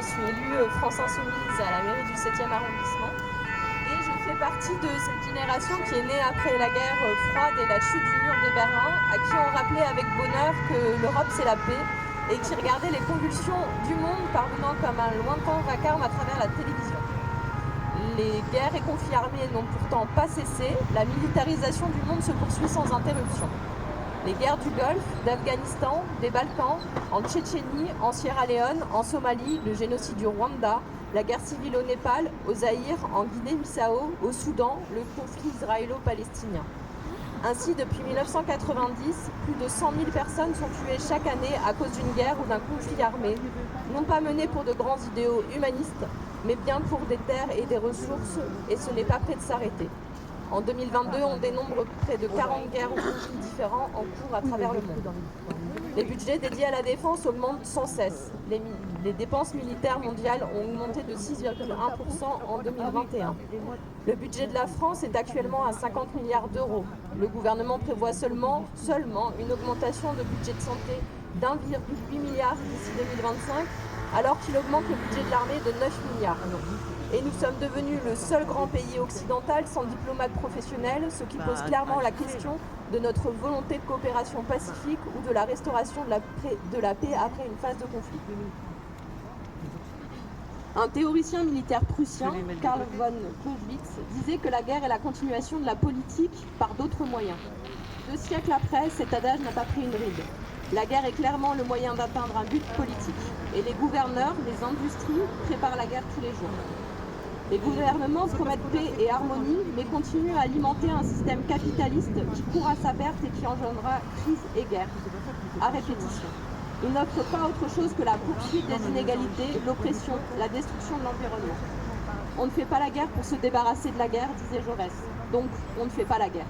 suis élue France Insoumise à la mairie du 7e arrondissement. Et je fais partie de cette génération qui est née après la guerre froide et la chute du mur de Berlin, à qui on rappelait avec bonheur que l'Europe c'est la paix, et qui regardait les convulsions du monde parvenant comme un lointain vacarme à travers la télévision. Les guerres et conflits armés n'ont pourtant pas cessé, la militarisation du monde se poursuit sans interruption. Les guerres du Golfe, d'Afghanistan, des Balkans, en Tchétchénie, en Sierra Leone, en Somalie, le génocide du Rwanda, la guerre civile au Népal, au Zaïre, en Guinée-Bissau, au Soudan, le conflit israélo-palestinien. Ainsi, depuis 1990, plus de 100 000 personnes sont tuées chaque année à cause d'une guerre ou d'un conflit armé, non pas mené pour de grands idéaux humanistes, mais bien pour des terres et des ressources, et ce n'est pas près de s'arrêter. En 2022, on dénombre près de 40 guerres ou conflits différents en cours à travers le monde. Les budgets dédiés à la défense augmentent sans cesse. Les dépenses militaires mondiales ont augmenté de 6,1% en 2021. Le budget de la France est actuellement à 50 milliards d'euros. Le gouvernement prévoit seulement une augmentation de budget de santé d'1,8 milliard d'ici 2025, alors qu'il augmente le budget de l'armée de 9 milliards. Et nous sommes devenus le seul grand pays occidental sans diplomate professionnel, ce qui pose clairement la question de notre volonté de coopération pacifique ou de la restauration de la paix après une phase de conflit. Un théoricien militaire prussien, Karl von Clausewitz, disait que la guerre est la continuation de la politique par d'autres moyens. 2 siècles après, cet adage n'a pas pris une ride. La guerre est clairement le moyen d'atteindre un but politique. Et les gouverneurs, les industries, préparent la guerre tous les jours. Les gouvernements promettent paix et harmonie, mais continuent à alimenter un système capitaliste qui court à sa perte et qui engendrera crise et guerre, à répétition. Ils n'offrent pas autre chose que la poursuite des inégalités, l'oppression, la destruction de l'environnement. On ne fait pas la guerre pour se débarrasser de la guerre, disait Jaurès. Donc, on ne fait pas la guerre.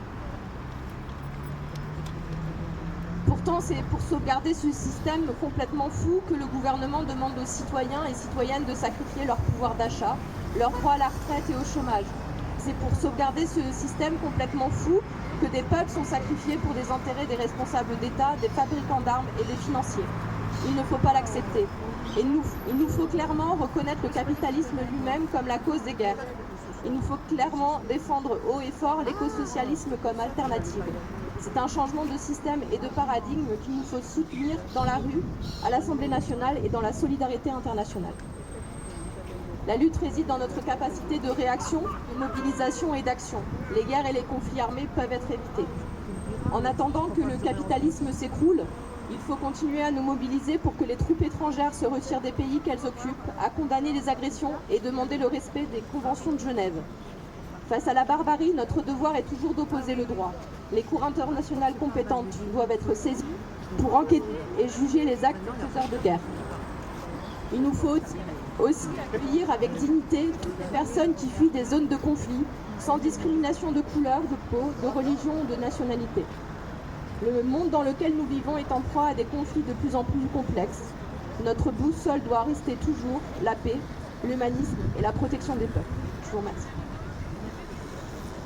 Pourtant, c'est pour sauvegarder ce système complètement fou que le gouvernement demande aux citoyens et citoyennes de sacrifier leur pouvoir d'achat, leur droit à la retraite et au chômage. C'est pour sauvegarder ce système complètement fou que des peuples sont sacrifiés pour des intérêts des responsables d'État, des fabricants d'armes et des financiers. Il ne faut pas l'accepter. Et il nous faut clairement reconnaître le capitalisme lui-même comme la cause des guerres. Il nous faut clairement défendre haut et fort l'écosocialisme comme alternative. C'est un changement de système et de paradigme qu'il nous faut soutenir dans la rue, à l'Assemblée nationale et dans la solidarité internationale. La lutte réside dans notre capacité de réaction, de mobilisation et d'action. Les guerres et les conflits armés peuvent être évités. En attendant que le capitalisme s'écroule, il faut continuer à nous mobiliser pour que les troupes étrangères se retirent des pays qu'elles occupent, à condamner les agressions et demander le respect des conventions de Genève. Face à la barbarie, notre devoir est toujours d'opposer le droit. Les cours internationales compétentes doivent être saisies pour enquêter et juger les actes des faiseurs de guerre. Il nous faut aussi accueillir avec dignité toutes les personnes qui fuient des zones de conflit, sans discrimination de couleur, de peau, de religion ou de nationalité. Le monde dans lequel nous vivons est en proie à des conflits de plus en plus complexes. Notre boussole doit rester toujours la paix, l'humanisme et la protection des peuples. Je vous remercie.